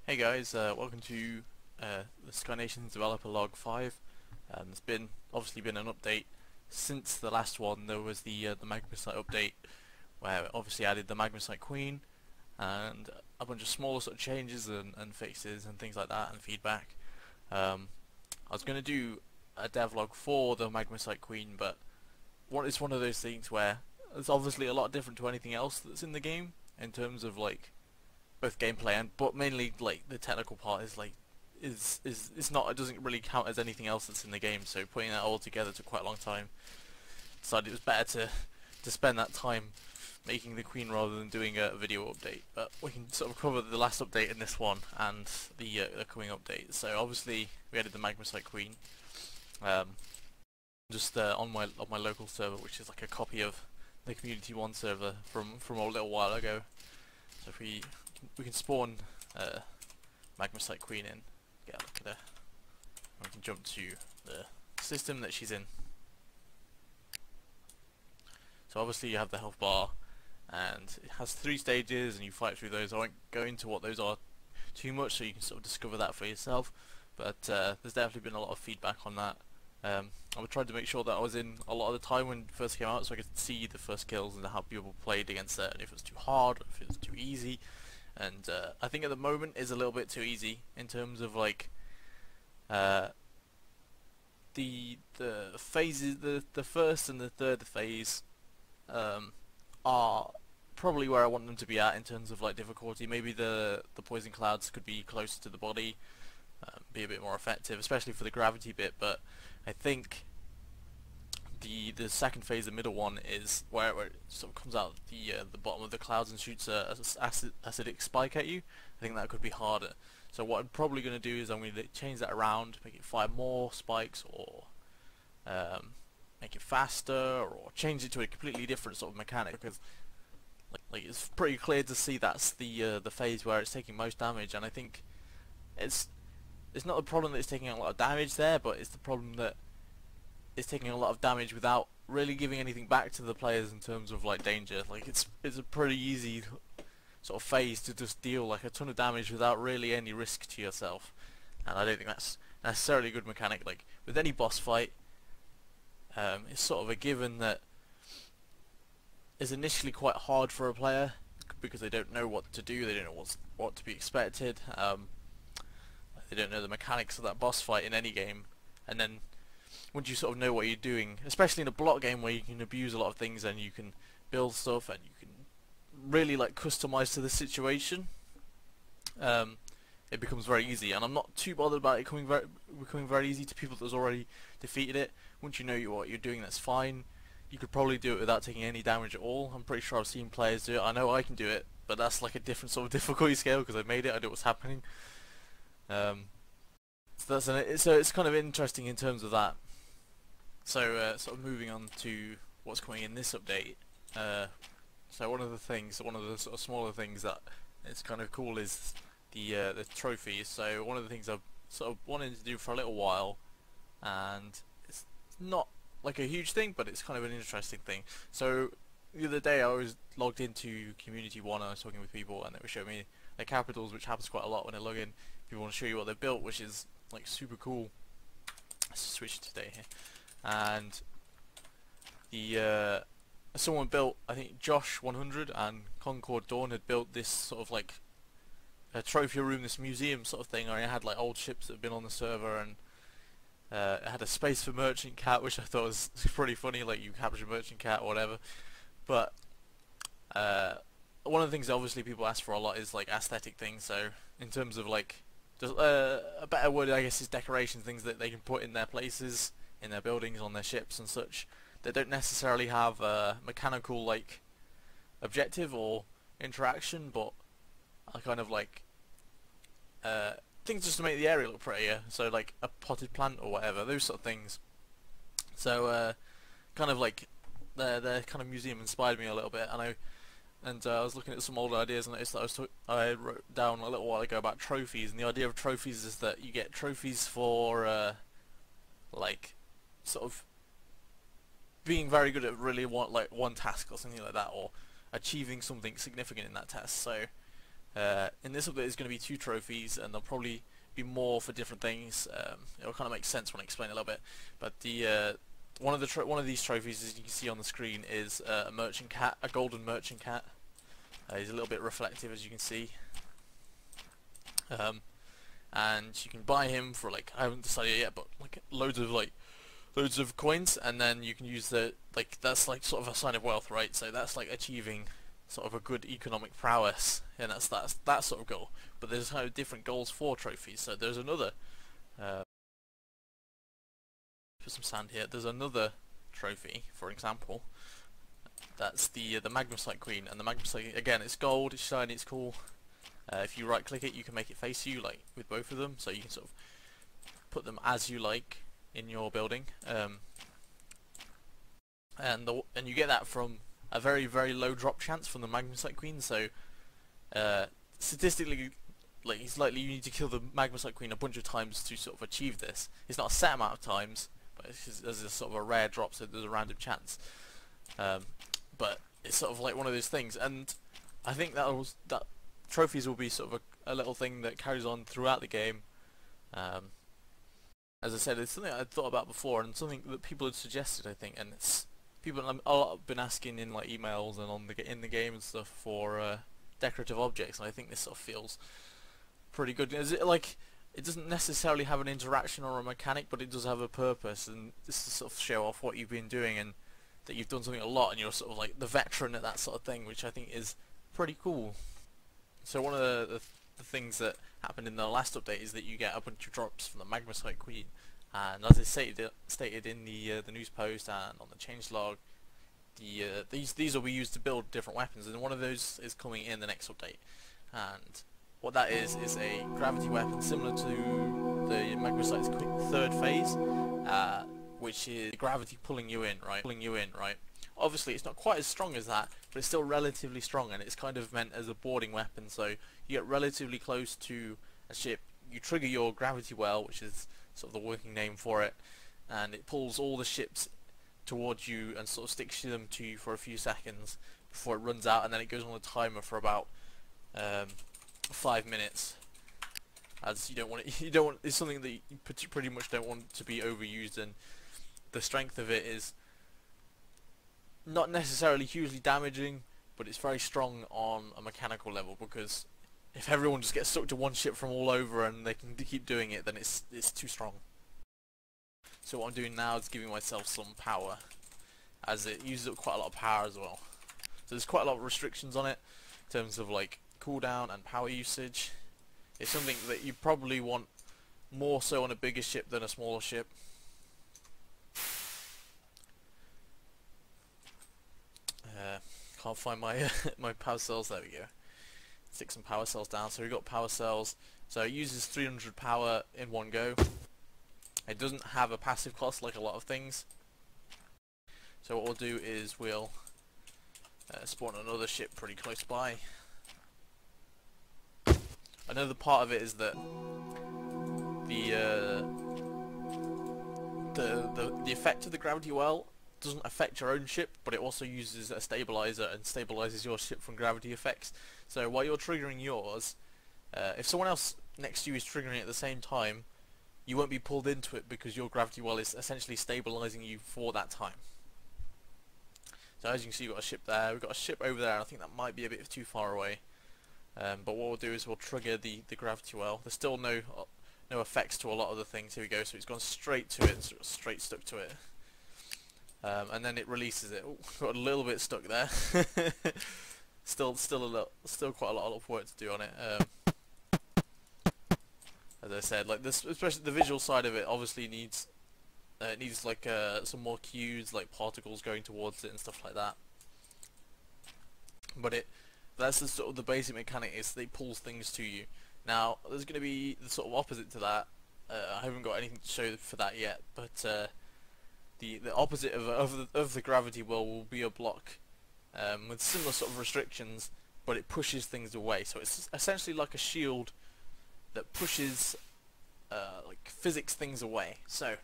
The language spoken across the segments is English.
Hey guys, welcome to the Sky Nations Developer Log 5. There's obviously been an update since the last one. There was the Magmasite update where it obviously added the Magmasite Queen and a bunch of smaller sort of changes and fixes and things like that and feedback. I was going to do a devlog for the Magmasite Queen, but it's one of those things where it's obviously a lot different to anything else that's in the game in terms of like both gameplay but mainly like the technical part is it's not, it doesn't really count as anything else that's in the game, so putting that all together took quite a long time. Decided it was better to spend that time making the Queen rather than doing a video update, but we can sort of cover the last update in this one and the coming update. So obviously we added the Magmasite Queen just on my local server, which is like a copy of the Community 1 server from a little while ago. So if we can spawn Magmasite Queen in, get a look at her, and we can jump to the system that she's in. So obviously you have the health bar, and it has 3 stages, and you fight through those. I won't go into what those are too much, so you can sort of discover that for yourself. But there's definitely been a lot of feedback on that. I would try to make sure that I was in a lot of the time when it first came out, so I could see the first kills and how people played against it, and if it was too hard, or if it was too easy. And I think at the moment is a little bit too easy in terms of like the phases. The first and the third phase are probably where I want them to be at in terms of like difficulty. Maybe the poison clouds could be closer to the body, be a bit more effective, especially for the gravity bit. But I think the second phase, the middle one, is where it sort of comes out the bottom of the clouds and shoots a acidic spike at you. I think that could be harder. So what I'm probably going to do is I'm going to change that around, make it fire more spikes, or make it faster, or change it to a completely different sort of mechanic, because like it's pretty clear to see that's the phase where it's taking most damage. And I think it's not the problem that it's taking a lot of damage there, but it's the problem that it's taking a lot of damage without really giving anything back to the players in terms of like danger. Like it's a pretty easy sort of phase to just deal like a ton of damage without really any risk to yourself, and I don't think that's necessarily a good mechanic. Like with any boss fight, it's sort of a given that is initially quite hard for a player because they don't know what to do, they don't know what to be expected, they don't know the mechanics of that boss fight in any game. And then once you sort of know what you're doing, especially in a block game where you can abuse a lot of things and you can build stuff and you can really like customize to the situation, it becomes very easy. And I'm not too bothered about it becoming very easy to people that's already defeated it. Once you know what you're doing, that's fine. You could probably do it without taking any damage at all. I'm pretty sure I've seen players do it. I know I can do it, but that's like a different sort of difficulty scale because I made it. I know what's happening. So it's kind of interesting in terms of that. So sort of moving on to what's coming in this update. So one of the sort of smaller things that is kind of cool is the trophies. So one of the things I've sort of wanted to do for a little while, and it's not like a huge thing, but it's kind of an interesting thing. So the other day I was logged into Community 1 and I was talking with people, and they were showing me their capitals, which happens quite a lot when I log in. People want to show you what they've built, which is like super cool. Let's switch today here. And the someone built, I think Josh 100 and Concord Dawn had built this sort of like a trophy room, this museum sort of thing, where it had like old ships that have been on the server, and it had a space for Merchant Cat, which I thought was pretty funny, like you capture Merchant Cat or whatever. But one of the things that obviously people ask for a lot is like aesthetic things. So in terms of like just, a better word I guess is decoration, things that they can put in their places, in their buildings, on their ships and such, that don't necessarily have a mechanical like objective or interaction, but are kind of like things just to make the area look prettier. So like a potted plant or whatever, those sort of things. So kind of like their kind of museum inspired me a little bit, and I was looking at some old ideas and noticed that I wrote down a little while ago about trophies, and the idea of trophies is that you get trophies for like sort of being very good at really one task or something like that, or achieving something significant in that task. So In this update there's going to be 2 trophies, and they'll probably be more for different things. It'll kind of make sense when I explain a little bit. But the one of these trophies, as you can see on the screen, is a merchant cat, a golden merchant cat. He's a little bit reflective, as you can see. And you can buy him for, like, I haven't decided yet, but like loads of coins, and then you can use the, like, that's like sort of a sign of wealth, right? So that's like achieving sort of a good economic prowess, and that's that sort of goal. But there's kind of different goals for trophies. So there's another put some sand here. There's another trophy, for example. That's the Magmasite Queen, and the Magmasite, again, it's gold, it's shiny, it's cool. If you right click it, you can make it face you, like with both of them, so you can sort of put them as you like in your building. And you get that from a very, very low drop chance from the Magmasite Queen. So statistically, like, it's likely you need to kill the Magmasite Queen a bunch of times to sort of achieve this. It's not a set amount of times, but there's a sort of a rare drop, so there's a random chance. But it's sort of like one of those things, and I think that trophies will be sort of a little thing that carries on throughout the game. As I said, it's something I'd thought about before, and something that people had suggested, I think, and it's people I've been asking in like emails and in the game and stuff for decorative objects, and I think this sort of feels pretty good. Is it like, it doesn't necessarily have an interaction or a mechanic, but it does have a purpose, and this to sort of show off what you've been doing and that you've done something a lot, and you're sort of like the veteran at that sort of thing, which I think is pretty cool. So one of the things that happened in the last update is that you get a bunch of drops from the Magmasite Queen, and as I stated in the news post and on the changelog, these will be used to build different weapons, and one of those is coming in the next update. And what that is a gravity weapon similar to the Magmasite's third phase, which is gravity pulling you in, right? Obviously it's not quite as strong as that, but it's still relatively strong, and it's kind of meant as a boarding weapon. So you get relatively close to a ship, you trigger your gravity well, which is sort of the working name for it, and it pulls all the ships towards you and sort of sticks them to you for a few seconds before it runs out, and then it goes on a timer for about 5 minutes. As it's something that you pretty much don't want to be overused, and the strength of it is not necessarily hugely damaging, but it's very strong on a mechanical level, because if everyone just gets stuck to one ship from all over and they can keep doing it, then it's too strong. So what I'm doing now is giving myself some power, as it uses up quite a lot of power as well. So there's quite a lot of restrictions on it in terms of like cooldown and power usage. It's something that you probably want more so on a bigger ship than a smaller ship. Can't find my my power cells. There we go. Stick some power cells down. So we've got power cells. So it uses 300 power in one go. It doesn't have a passive cost like a lot of things. So what we'll do is we'll spawn another ship pretty close by. Another part of it is that the effect of the gravity well doesn't affect your own ship, but it also uses a stabilizer and stabilizes your ship from gravity effects. So while you're triggering yours, if someone else next to you is triggering it at the same time, you won't be pulled into it because your gravity well is essentially stabilizing you for that time. So as you can see, we've got a ship there, we've got a ship over there, and I think that might be a bit too far away. But what we'll do is we'll trigger the gravity well. There's still no effects to a lot of the things. Here we go. So it's gone straight to it and sort of straight stuck to it. And then it releases it. Ooh, got a little bit stuck there. still quite a lot of work to do on it. As I said, like this, especially the visual side of it, obviously needs like some more cues, like particles going towards it and stuff like that. But that's the sort of the basic mechanic, is that it pulls things to you. Now there's going to be the sort of opposite to that. I haven't got anything to show for that yet, but the opposite of the gravity well will be a block with similar sort of restrictions, but it pushes things away. So it's essentially like a shield that pushes like physics things away. So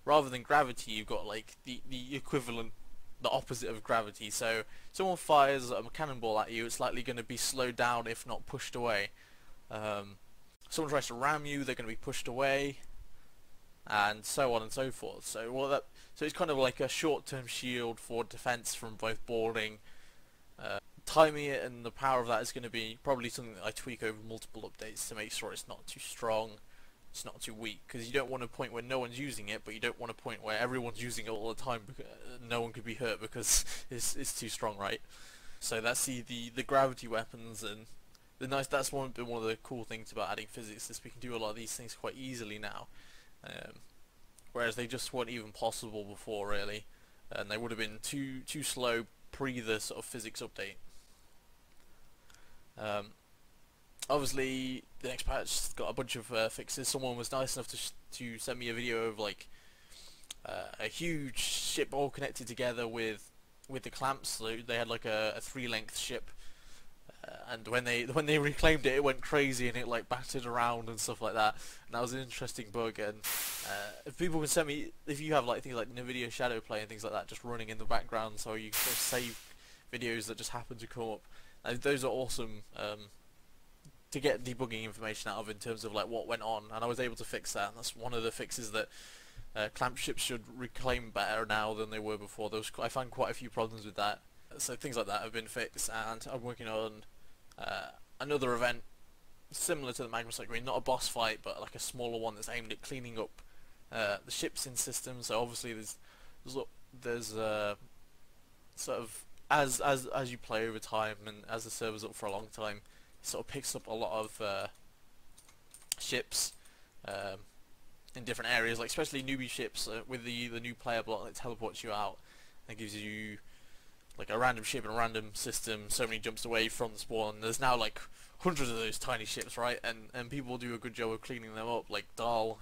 rather than gravity, you've got like the equivalent the opposite of gravity. So someone fires a cannonball at you, it's likely going to be slowed down if not pushed away. Someone tries to ram you, they're going to be pushed away, and so on and so forth. So it's kind of like a short-term shield for defense from both boarding. Timing it and the power of that is going to be probably something that I tweak over multiple updates to make sure it's not too strong, it's not too weak, because you don't want a point where no one's using it, but you don't want a point where everyone's using it all the time because no one could be hurt because it's too strong, right? So that's the gravity weapons, and that's one of the cool things about adding physics is we can do a lot of these things quite easily now, whereas they just weren't even possible before, really, and they would have been too slow pre the sort of physics update. Obviously the next patch got a bunch of fixes. Someone was nice enough to send me a video of like a huge ship all connected together with the clamps. So they had like a 3-length ship, and when they reclaimed it, it went crazy and it like battered around and stuff like that. And that was an interesting bug. And if people can send me, if you have like things like NVIDIA Shadow Play and things like that just running in the background, so you can sort of save videos that just happen to come up. Those are awesome to get debugging information out of in terms of like what went on, and I was able to fix that. And that's one of the fixes that clamp ships should reclaim better now than they were before. I found quite a few problems with that, so things like that have been fixed. And I'm working on another event similar to the Magma Slug Green, not a boss fight, but like a smaller one that's aimed at cleaning up the ships in systems. So obviously there's sort of as you play over time and as the server's up for a long time, it sort of picks up a lot of ships in different areas, like especially newbie ships with the new player block that teleports you out and gives you like a random ship in a random system so many jumps away from the spawn. There's now like hundreds of those tiny ships, right? And people do a good job of cleaning them up, like Dahl,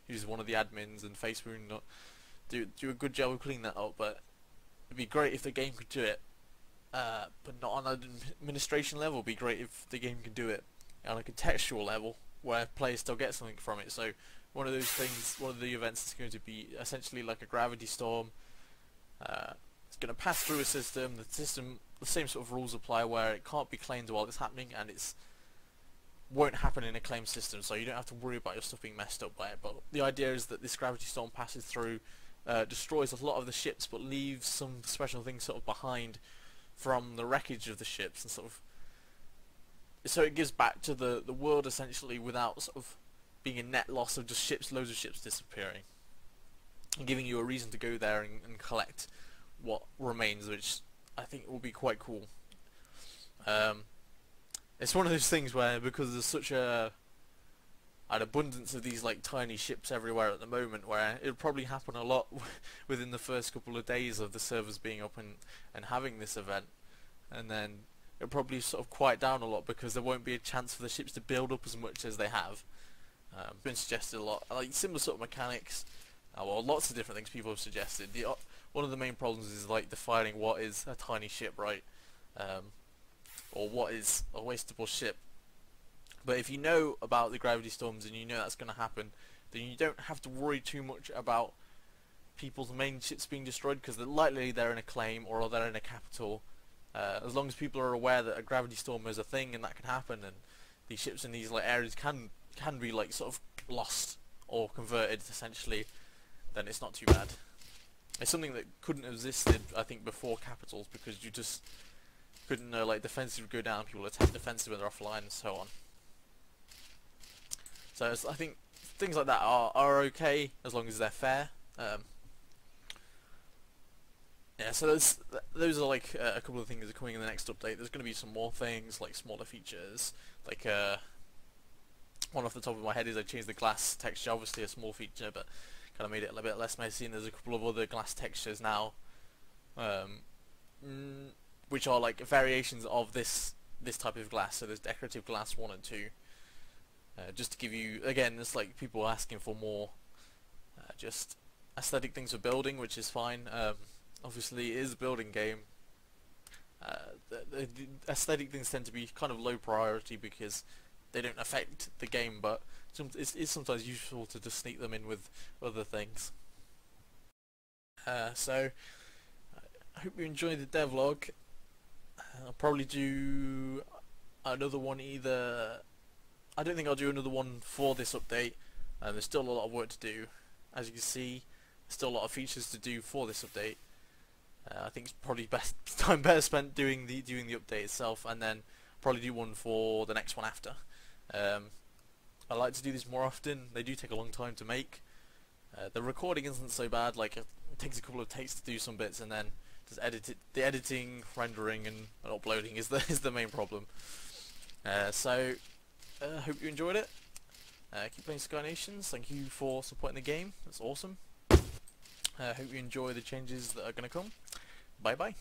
who's one of the admins, and FaceMoon do a good job of cleaning that up. But it'd be great if the game could do it, but not on an administration level. It'd be great if the game could do it on a contextual level where players still get something from it. So one of those things, one of the events is going to be essentially like a gravity storm. It's going to pass through a system. The same sort of rules apply where it can't be claimed while it's happening, and it's won't happen in a claim system, so you don't have to worry about your stuff being messed up by it. But the idea is that this gravity storm passes through, destroys a lot of the ships, but leaves some special things sort of behind from the wreckage of the ships, and sort of so it gives back to the world essentially without sort of being a net loss of just loads of ships disappearing, and giving you a reason to go there and collect what remains, which I think will be quite cool. It's one of those things where, because there's such an abundance of these like tiny ships everywhere at the moment, where it'll probably happen a lot within the first couple of days of the servers being up and having this event, and then it'll probably sort of quiet down a lot because there won't be a chance for the ships to build up as much as they have. Been suggested a lot, like similar sort of mechanics. Well, lots of different things people have suggested. One of the main problems is like defining what is a tiny ship, right? Or what is a wastable ship. But if you know about the gravity storms and you know that's going to happen, then you don't have to worry too much about people's main ships being destroyed, because likely they're in a claim or they're in a capital. As long as people are aware that a gravity storm is a thing and that can happen, and these ships in these like areas can be like sort of lost or converted essentially, then it's not too bad. It's something that couldn't have existed, I think, before capitals, because you just couldn't know, like, defensive would go down, people attack defensive when they're offline, and so on. So I think things like that are okay as long as they're fair. Yeah, so those are like a couple of things that are coming in the next update. There's going to be some more things, like smaller features, like one off the top of my head is I changed the glass texture, obviously a small feature, but kind of made it a bit less messy, and there's a couple of other glass textures now, which are like variations of this type of glass. So there's decorative glass 1 and 2, just to give you, again, it's like people asking for more just aesthetic things for building, which is fine. Obviously it is a building game. The aesthetic things tend to be kind of low priority because they don't affect the game, but it's sometimes useful to just sneak them in with other things. So I hope you enjoyed the devlog. I'll probably do another one either. I don't think I'll do another one for this update. There's still a lot of work to do. As you can see, there's still a lot of features to do for this update. I think it's probably better spent doing the update itself, and then probably do one for the next one after. I like to do these more often. They do take a long time to make. The recording isn't so bad. Like, it takes a couple of takes to do some bits, and then just the editing, rendering, and uploading is the main problem. So hope you enjoyed it. Keep playing Sky Nations. Thank you for supporting the game. That's awesome. Hope you enjoy the changes that are going to come. Bye bye.